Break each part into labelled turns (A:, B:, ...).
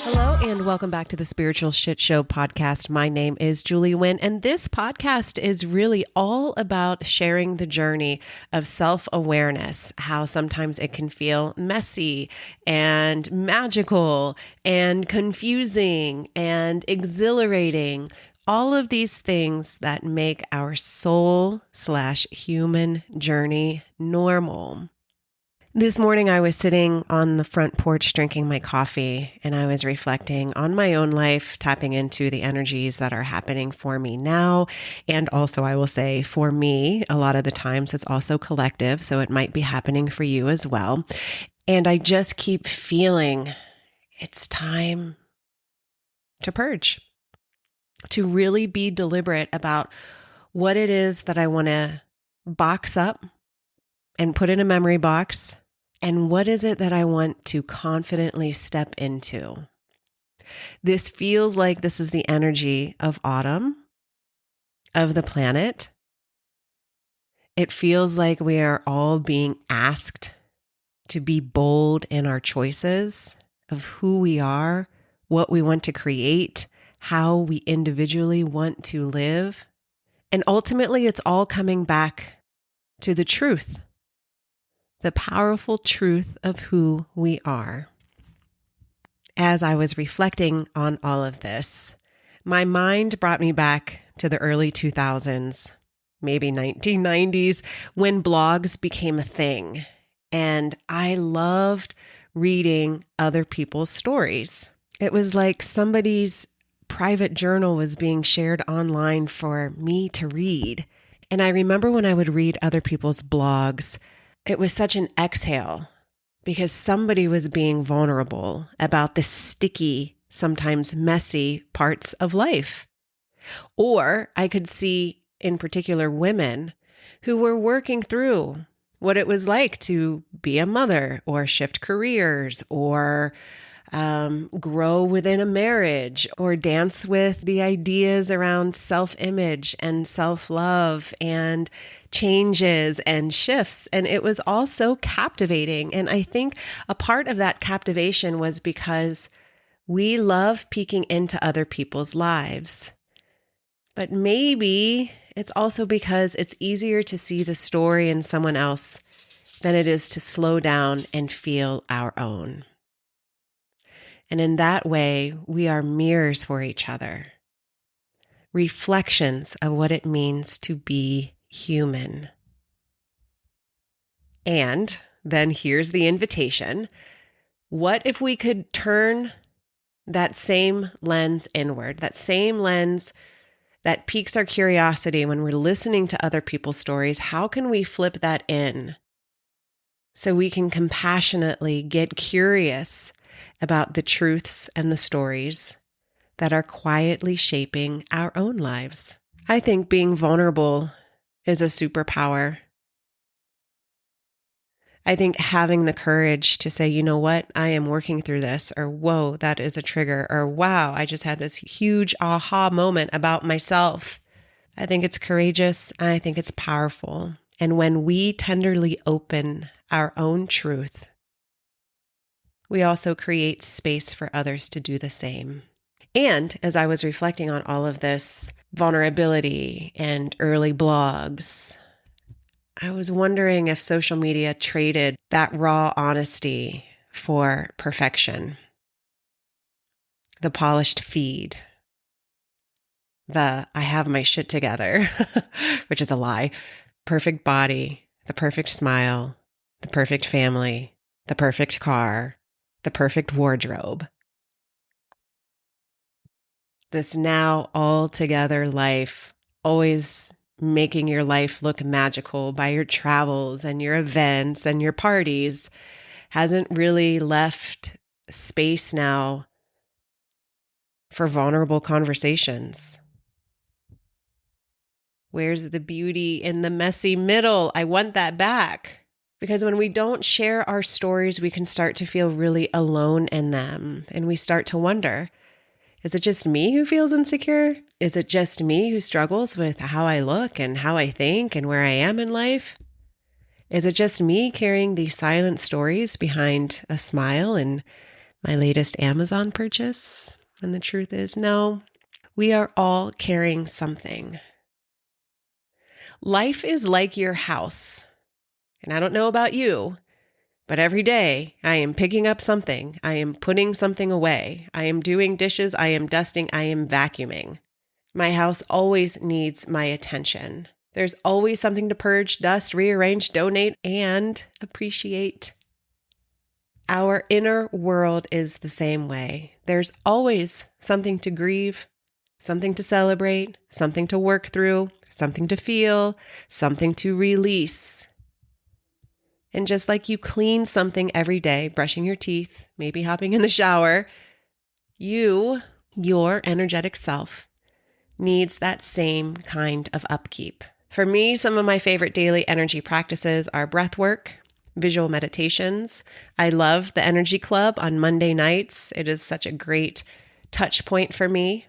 A: Hello and welcome back to the Spiritual Shitshow podcast. My name is Julie Wynn, and this podcast is really all about sharing the journey of self-awareness, how sometimes it can feel messy and magical and confusing and exhilarating. All of these things that make our soul/human journey normal. This morning, I was sitting on the front porch drinking my coffee, and I was reflecting on my own life, tapping into the energies that are happening for me now. And also, I will say for me, a lot of the times it's also collective, so it might be happening for you as well. And I just keep feeling it's time to purge, to really be deliberate about what it is that I want to box up and put in a memory box. And what is it that I want to confidently step into? This feels like this is the energy of autumn, of the planet. It feels like we are all being asked to be bold in our choices of who we are, what we want to create, how we individually want to live. And ultimately, it's all coming back to the truth. The powerful truth of who we are. As I was reflecting on all of this, my mind brought me back to the early 2000s, maybe 1990s, when blogs became a thing. And I loved reading other people's stories. It was like somebody's private journal was being shared online for me to read. And I remember when I would read other people's blogs, it was such an exhale because somebody was being vulnerable about the sticky, sometimes messy parts of life. Or I could see in particular women who were working through what it was like to be a mother or shift careers or grow within a marriage or dance with the ideas around self-image and self-love and changes and shifts. And it was all so captivating. And I think a part of that captivation was because we love peeking into other people's lives. But maybe it's also because it's easier to see the story in someone else than it is to slow down and feel our own. And in that way, we are mirrors for each other, reflections of what it means to be human. And then here's the invitation. What if we could turn that same lens inward, that same lens that piques our curiosity when we're listening to other people's stories? How can we flip that in so we can compassionately get curious about the truths and the stories that are quietly shaping our own lives? I think being vulnerable is a superpower. I think having the courage to say, you know what, I am working through this, or whoa, that is a trigger, or wow, I just had this huge aha moment about myself. I think it's courageous. I think it's powerful. And when we tenderly open our own truth, we also create space for others to do the same. And as I was reflecting on all of this vulnerability and early blogs, I was wondering if social media traded that raw honesty for perfection. The polished feed. The I have my shit together, which is a lie. Perfect body, the perfect smile, the perfect family, the perfect car, the perfect wardrobe. This now all together life, always making your life look magical by your travels and your events and your parties, hasn't really left space now for vulnerable conversations. Where's the beauty in the messy middle? I want that back. Because when we don't share our stories, we can start to feel really alone in them. And we start to wonder, is it just me who feels insecure? Is it just me who struggles with how I look and how I think and where I am in life? Is it just me carrying these silent stories behind a smile and my latest Amazon purchase. And the truth is, no, we are all carrying something. Life is like your house. And I don't know about you, but every day I am picking up something. I am putting something away. I am doing dishes. I am dusting. I am vacuuming. My house always needs my attention. There's always something to purge, dust, rearrange, donate, and appreciate. Our inner world is the same way. There's always something to grieve, something to celebrate, something to work through, something to feel, something to release. And just like you clean something every day, brushing your teeth, maybe hopping in the shower, your energetic self needs that same kind of upkeep. For me, some of my favorite daily energy practices are breathwork, visual meditations. I love the Energy Club on Monday nights. It is such a great touch point for me.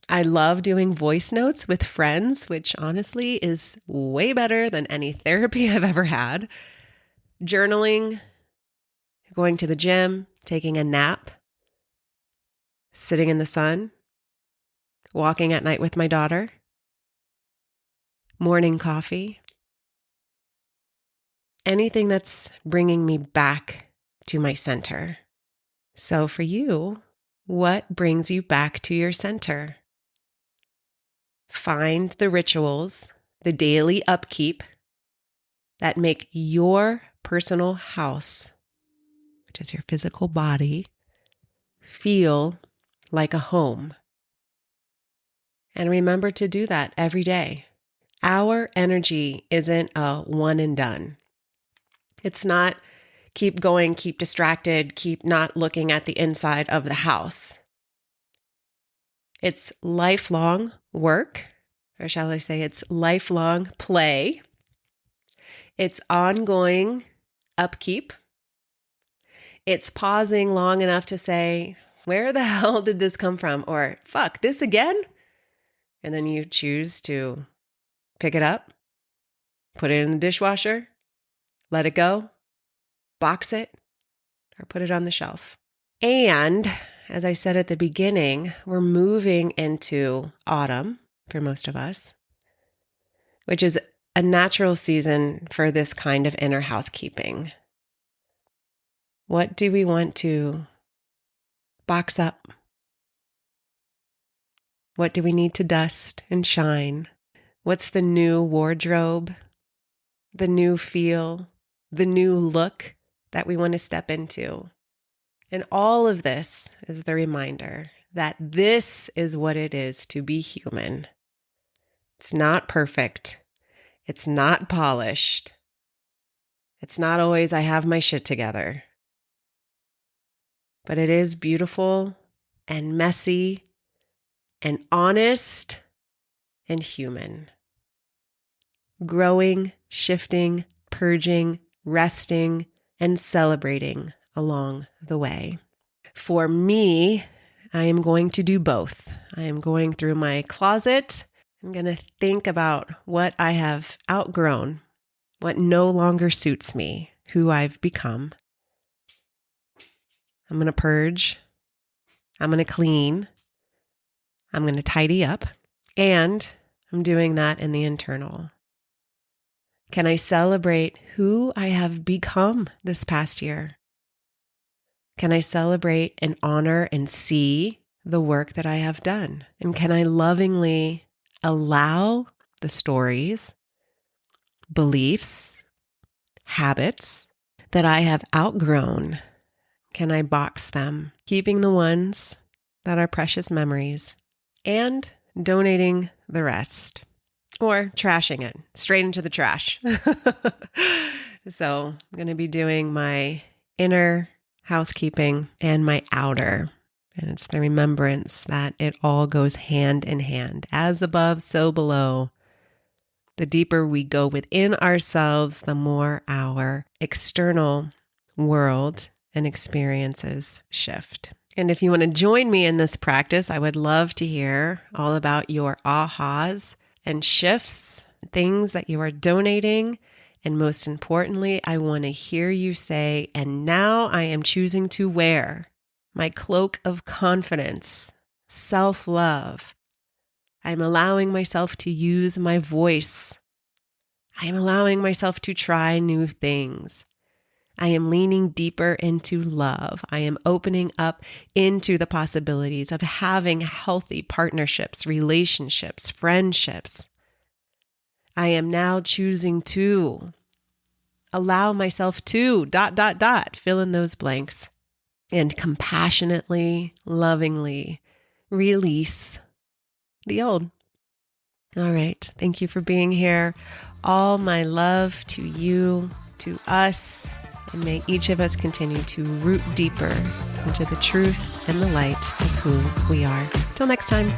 A: I love doing voice notes with friends, which honestly is way better than any therapy I've ever had. Journaling, going to the gym, taking a nap, sitting in the sun, walking at night with my daughter, morning coffee, anything that's bringing me back to my center. So for you, what brings you back to your center? Find the rituals, the daily upkeep that make your personal house, which is your physical body, feel like a home. And remember to do that every day. Our energy isn't a one and done. It's not keep going, keep distracted, keep not looking at the inside of the house. It's lifelong work, or shall I say it's lifelong play. It's ongoing upkeep. It's pausing long enough to say, where the hell did this come from? Or, fuck, this again? And then you choose to pick it up, put it in the dishwasher, let it go, box it, or put it on the shelf. And as I said at the beginning, we're moving into autumn for most of us, which is a natural season for this kind of inner housekeeping. What do we want to box up? What do we need to dust and shine? What's the new wardrobe, the new feel, the new look that we want to step into? And all of this is the reminder that this is what it is to be human. It's not perfect. It's not polished. It's not always I have my shit together. But it is beautiful and messy and honest and human. Growing, shifting, purging, resting, and celebrating along the way. For me, I am going to do both. I am going through my closet. I'm going to think about what I have outgrown, what no longer suits me, who I've become. I'm going to purge. I'm going to clean. I'm going to tidy up. And I'm doing that in the internal. Can I celebrate who I have become this past year? Can I celebrate and honor and see the work that I have done? And can I lovingly allow the stories, beliefs, habits that I have outgrown? Can I box them, keeping the ones that are precious memories and donating the rest? Or trashing it straight into the trash. So I'm going to be doing my inner housekeeping and my outer. And it's the remembrance that it all goes hand in hand. As above, so below. The deeper we go within ourselves, the more our external world and experiences shift. And if you want to join me in this practice, I would love to hear all about your ahas and shifts, things that you are donating And most importantly, I want to hear you say, and now I am choosing to wear my cloak of confidence, self-love. I'm allowing myself to use my voice. I am allowing myself to try new things. I am leaning deeper into love. I am opening up into the possibilities of having healthy partnerships, relationships, friendships. I am now choosing to allow myself to ... fill in those blanks and compassionately, lovingly release the old. All right. Thank you for being here. All my love to you, to us, and may each of us continue to root deeper into the truth and the light of who we are. Till next time.